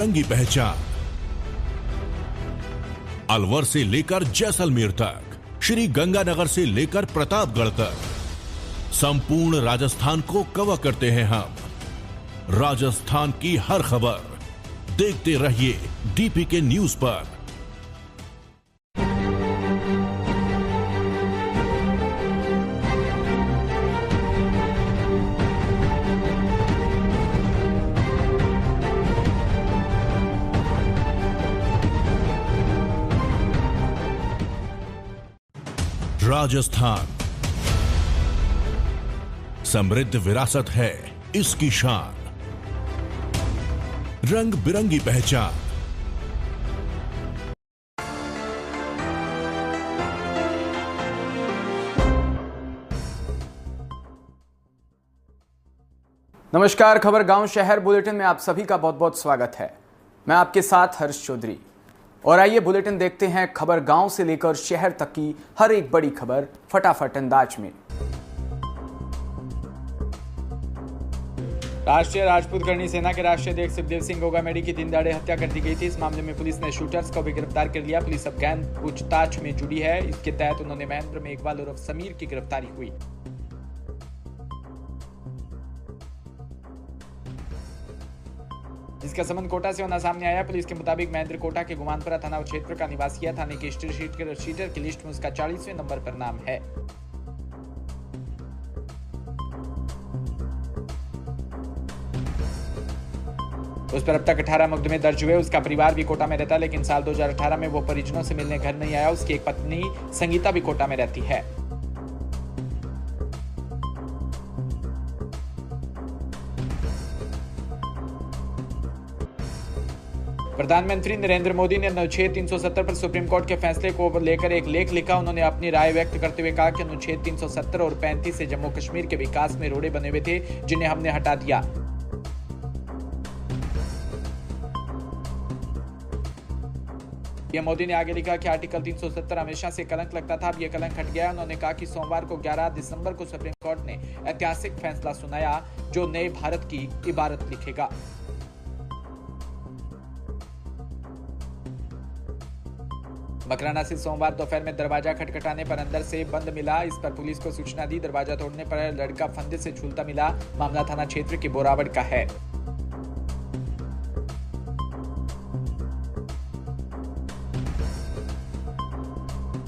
रंगी पहचान। अलवर से लेकर जैसलमेर तक, श्री गंगानगर से लेकर प्रतापगढ़ तक, संपूर्ण राजस्थान को कवर करते हैं हम। राजस्थान की हर खबर देखते रहिए डीपीके न्यूज पर। राजस्थान समृद्ध विरासत है इसकी शान, रंग बिरंगी पहचान। नमस्कार, खबर गांव शहर बुलेटिन में आप सभी का बहुत बहुत स्वागत है। मैं आपके साथ हर्ष चौधरी और आइए बुलेटिन देखते हैं खबर गांव से लेकर शहर तक की हर एक बड़ी खबर फटाफट अंदाज में। राष्ट्रीय राजपूत करणी सेना के राष्ट्रीय अध्यक्ष सुखदेव सिंह गोगामेडी की दिन दहाड़े हत्या कर दी गई थी। इस मामले में पुलिस ने शूटर्स को भी गिरफ्तार कर लिया। पुलिस अब गहन पूछताछ में जुड़ी है। इसके तहत उन्होंने महेंद्र मेघवाल उर्फ समीर की गिरफ्तारी हुई। इसका संबंध कोटा से होना सामने आया। पुलिस के मुताबिक महेंद्र कोटा के गुमानपुरा थाना क्षेत्र का निवासी है। थाने के शीटर की लिस्ट में उसका 40वें नंबर पर नाम है। उस पर अब तक 18 मुकदमे दर्ज हुए। उसका परिवार भी कोटा में रहता है, लेकिन साल 2018 में वो परिजनों से मिलने घर नहीं आया। उसकी एक पत्नी संगीता भी कोटा में रहती है। प्रधानमंत्री नरेंद्र मोदी ने अनुच्छेद 370 पर सुप्रीम कोर्ट के फैसले को लेकर एक लेख लिखा। उन्होंने अपनी राय व्यक्त करते हुए कहा कि अनुच्छेद 370 और 35 से जम्मू कश्मीर के विकास में रोड़े बने हुए थे, जिन्हें हमने हटा दिया। पीएम मोदी ने आगे लिखा कि आर्टिकल 370 हमेशा से कलंक लगता था, अब यह कलंक हट गया। उन्होंने कहा कि सोमवार को 11 दिसंबर को सुप्रीम कोर्ट ने ऐतिहासिक फैसला सुनाया जो नए भारत की इबारत लिखेगा। मकराना से सोमवार दोपहर में दरवाजा खटखटाने पर अंदर से बंद मिला। इस पर पुलिस को सूचना दी। दरवाजा तोड़ने पर लड़का फंदे से झूलता मिला। मामला थाना क्षेत्र के बोरावड़ का है।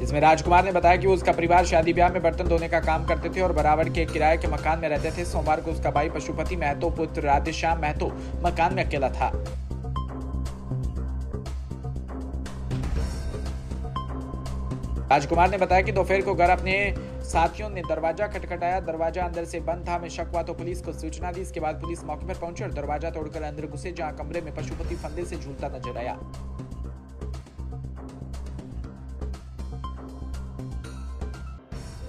इसमें राजकुमार ने बताया कि उसका परिवार शादी ब्याह में बर्तन धोने का काम करते थे और बरावड़ के किराए के मकान में रहते थे। सोमवार को उसका भाई पशुपति महतो पुत्र राधेश्याम महतो मकान में अकेला था। राजकुमार ने बताया कि दोपहर को घर अपने साथियों ने दरवाजा खटखटाया। दरवाजा अंदर से बंद था। हमें शक हुआ तो पुलिस को सूचना दी। इसके बाद पुलिस मौके पर पहुंची और दरवाजा तोड़कर अंदर घुसे, जहां कमरे में पशुपति फंदे से झूलता नजर आया।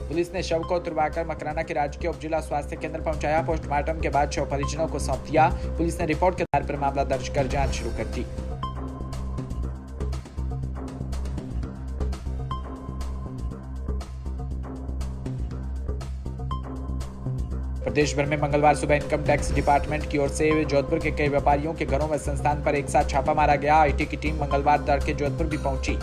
पुलिस ने शव को तुड़वाकर मकराना के राजकीय उप जिला स्वास्थ्य केंद्र पहुंचाया। पोस्टमार्टम के बाद शव परिजनों को सौंप दिया। पुलिस ने रिपोर्ट के आधार पर मामला दर्ज कर जांच शुरू कर दी। प्रदेश भर में मंगलवार सुबह इनकम टैक्स डिपार्टमेंट की ओर से जोधपुर के कई व्यापारियों के घरों व संस्थान पर एक साथ छापा मारा गया। आईटी की टीम मंगलवार तड़के जोधपुर भी पहुंची।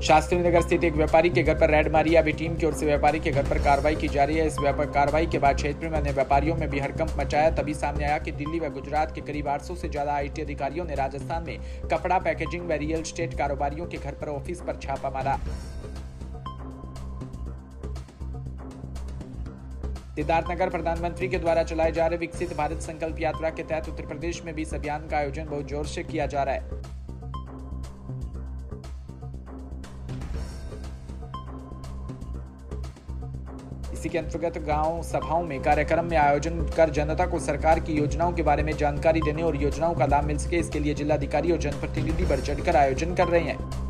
शास्त्री नगर स्थित एक व्यापारी के घर पर रेड मारी। अभी टीम की ओर से व्यापारी के घर पर कार्रवाई की जा रही है। इस कार्रवाई के बाद क्षेत्र में अन्य व्यापारियों में भी हड़कंप मचाया। तभी सामने आया कि दिल्ली व गुजरात के करीब 800 से ज्यादा आईटी अधिकारियों ने राजस्थान में कपड़ा, पैकेजिंग व रियल एस्टेट कारोबारियों के घर पर ऑफिस पर छापा मारा। सिद्धार्थनगर प्रधानमंत्री के द्वारा चलाए जा रहे विकसित भारत संकल्प यात्रा के तहत उत्तर प्रदेश में भी इस अभियान का आयोजन बहुत जोर से किया जा रहा है। इसी के अंतर्गत गांव सभाओं में कार्यक्रम में आयोजन कर जनता को सरकार की योजनाओं के बारे में जानकारी देने और योजनाओं का लाभ मिल सके, इसके लिए जिलाधिकारी और जनप्रतिनिधि बढ़ चढ़कर आयोजन कर रहे हैं।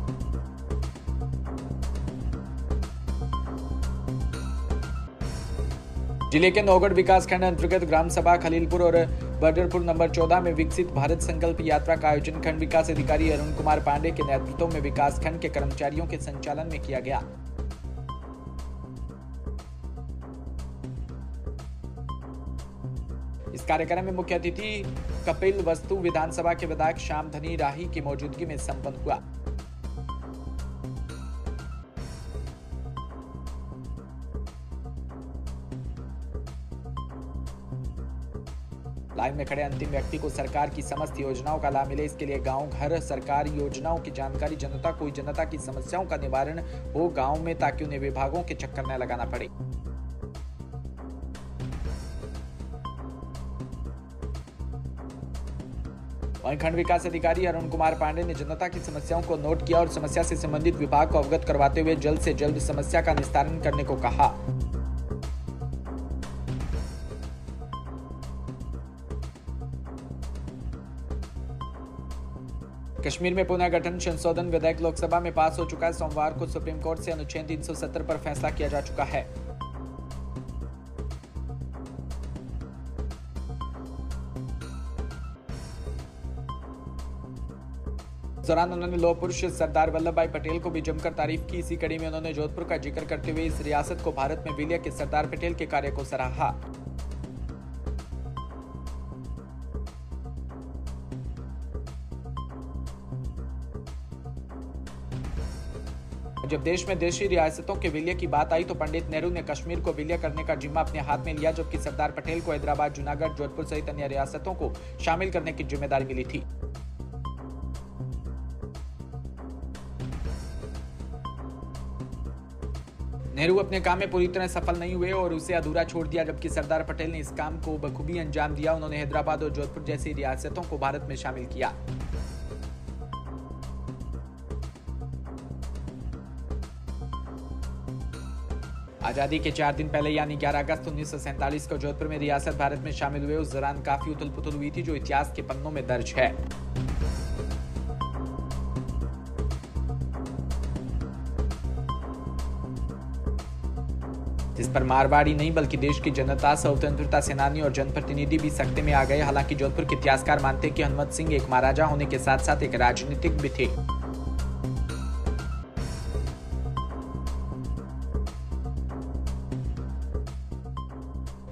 जिले के नौगढ़ विकासखंड अंतर्गत ग्राम सभा खलीलपुर और बदरपुर नंबर 14 में विकसित भारत संकल्प यात्रा का आयोजन खंड विकास अधिकारी अरुण कुमार पांडे के नेतृत्व में विकासखंड के कर्मचारियों के संचालन में किया गया। इस कार्यक्रम में मुख्य अतिथि कपिल वस्तु विधानसभा के विधायक श्याम धनी राही की मौजूदगी में संपन्न हुआ। लाइन में खड़े अंतिम व्यक्ति को सरकार की समस्त योजनाओं का लाभ मिले, इसके लिए गांव घर सरकार योजनाओं की जानकारी जनता को, जनता की समस्याओं का निवारण हो गांव में, ताकि उन्हें विभागों के चक्कर न लगाना पड़े। वहीं खंड विकास अधिकारी अरुण कुमार पांडे ने जनता की समस्याओं को नोट किया और समस्या से संबंधित विभाग को अवगत करवाते हुए जल्द से जल्द समस्या का निस्तारण करने को कहा। कश्मीर में पुनर्गठन संशोधन विधेयक लोकसभा में पास हो चुका है। सोमवार को सुप्रीम कोर्ट से अनुच्छेद 370 पर फैसला किया जा चुका है। इस दौरान उन्होंने लौह पुरुष सरदार वल्लभ भाई पटेल को भी जमकर तारीफ की। इसी कड़ी में उन्होंने जोधपुर का जिक्र करते हुए इस रियासत को भारत में विलय के सरदार पटेल के कार्य को सराहा। जब देश में देशी रियासतों के विलय की बात आई तो पंडित नेहरू ने कश्मीर को विलय करने का जिम्मा अपने हाथ में लिया, जबकि सरदार पटेल को हैदराबाद, जूनागढ़, जोधपुर सहित अन्य रियासतों को शामिल करने की जिम्मेदारी मिली थी। नेहरू अपने काम में पूरी तरह सफल नहीं हुए और उसे अधूरा छोड़ दिया, जबकि सरदार पटेल ने इस काम को बखूबी अंजाम दिया। उन्होंने हैदराबाद और जोधपुर जैसी रियासतों को भारत में शामिल किया। आजादी के 4 दिन पहले यानी 11 अगस्त 1947 को जोधपुर में रियासत भारत में शामिल हुए। उस दौरान काफी उथल पुथल हुई थी, जो इतिहास के पन्नों में दर्ज है। इस पर मारवाड़ी नहीं बल्कि देश की जनता, स्वतंत्रता सेनानी और जनप्रतिनिधि भी सख्ते में आ गए। हालांकि जोधपुर के इतिहासकार मानते हैं कि हनुमत सिंह एक महाराजा होने के साथ साथ एक राजनीतिक भी थे।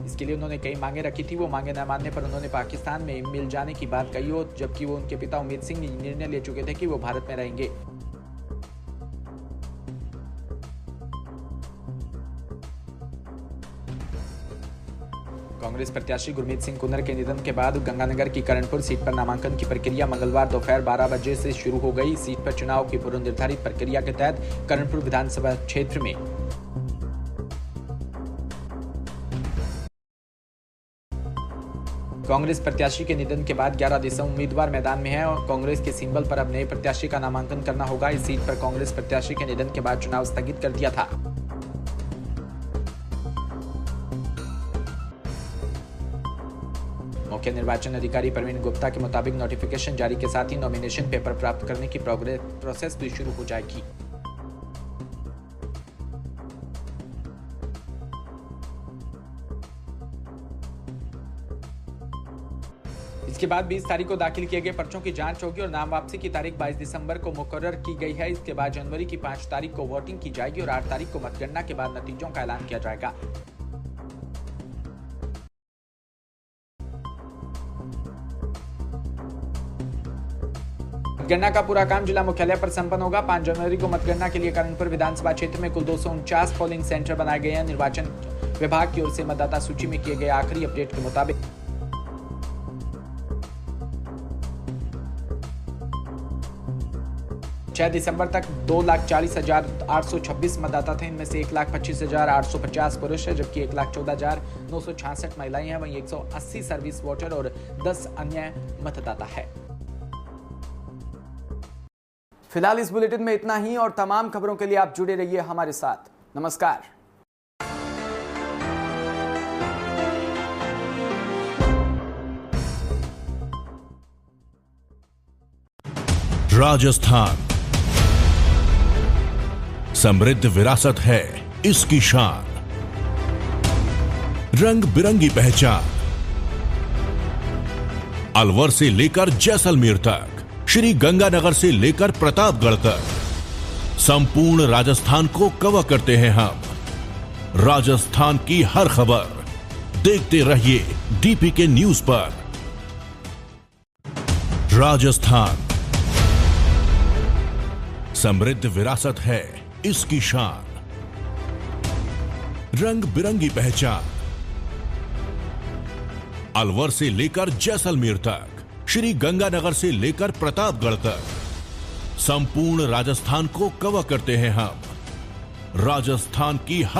इसके लिए उन्होंने कई मांगे रखी थी। वो मांगे न मानने पर उन्होंने पाकिस्तान में मिल जाने की बात कही हो, जबकि वो उनके पिता उम्मीद सिंह निर्णय ले चुके थे कि वो भारत में रहेंगे। कांग्रेस प्रत्याशी गुरमीत सिंह कुन्नर के निधन के बाद गंगानगर की करणपुर सीट पर नामांकन की प्रक्रिया मंगलवार दोपहर 12 बजे से शुरू हो गई। सीट पर चुनाव की पूर्व निर्धारित प्रक्रिया के तहत करणपुर विधानसभा क्षेत्र में कांग्रेस प्रत्याशी के निधन के बाद 11 दिसंबर उम्मीदवार मैदान में हैं और कांग्रेस के सिंबल पर अब नए प्रत्याशी का नामांकन करना होगा। इस सीट पर कांग्रेस प्रत्याशी के निधन के बाद चुनाव स्थगित कर दिया था। मुख्य निर्वाचन अधिकारी प्रवीण गुप्ता के मुताबिक नोटिफिकेशन जारी के साथ ही नॉमिनेशन पेपर प्राप्त करने की प्रोसेस भी शुरू हो जाएगी। इसके बाद 20 तारीख को दाखिल किए गए पर्चों की जांच होगी और नाम वापसी की तारीख 22 दिसंबर को मुकर्रर की गई है। इसके बाद जनवरी की 5 तारीख को वोटिंग की जाएगी और 8 तारीख को मतगणना के बाद नतीजों का ऐलान किया जाएगा। मतगणना का पूरा काम जिला मुख्यालय पर संपन्न होगा। 5 जनवरी को मतगणना के लिए करणपुर विधानसभा क्षेत्र में कुल 249 पोलिंग सेंटर बनाए गए हैं। निर्वाचन विभाग की ओर से मतदाता सूची में किए गए आखिरी अपडेट के मुताबिक 6 दिसंबर तक 2,40,826 मतदाता थे। इनमें से 1,25,850 पुरुष है, जबकि 1,14,966 महिलाएं हैं। वहीं 180 सर्विस वोटर और 10 अन्य मतदाता है। फिलहाल इस बुलेटिन में इतना ही और तमाम खबरों के लिए आप जुड़े रहिए हमारे साथ। नमस्कार। राजस्थान समृद्ध विरासत है इसकी शान, रंग बिरंगी पहचान। अलवर से लेकर जैसलमेर तक, श्री गंगानगर से लेकर प्रतापगढ़ तक, संपूर्ण राजस्थान को कवर करते हैं हम। राजस्थान की हर खबर देखते रहिए डीपीके न्यूज पर। राजस्थान समृद्ध विरासत है इसकी शान, रंग बिरंगी पहचान। अलवर से लेकर जैसलमेर तक, श्री गंगानगर से लेकर प्रतापगढ़ तक, संपूर्ण राजस्थान को कवर करते हैं हम। राजस्थान की हर